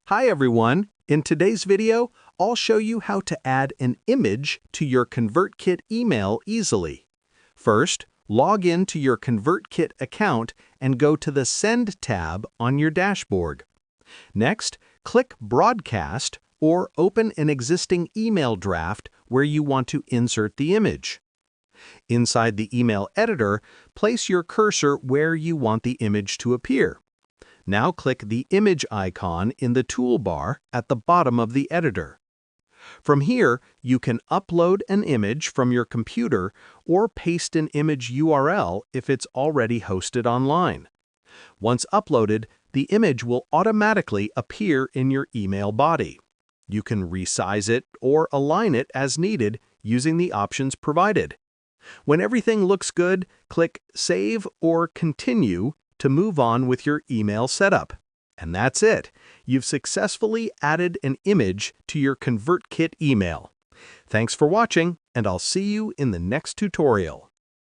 Hi everyone! In today's video, I'll show you how to add an image to your ConvertKit email easily. First, log in to your ConvertKit account and go to the Send tab on your dashboard. Next, click Broadcast or open an existing email draft where you want to insert the image. Inside the email editor, place your cursor where you want the image to appear. Now click the image icon in the toolbar at the bottom of the editor. From here, you can upload an image from your computer or paste an image URL if it's already hosted online. Once uploaded, the image will automatically appear in your email body. You can resize it or align it as needed using the options provided. When everything looks good, click Save or Continue to move on with your email setup. And that's it. You've successfully added an image to your ConvertKit email. Thanks for watching, and I'll see you in the next tutorial.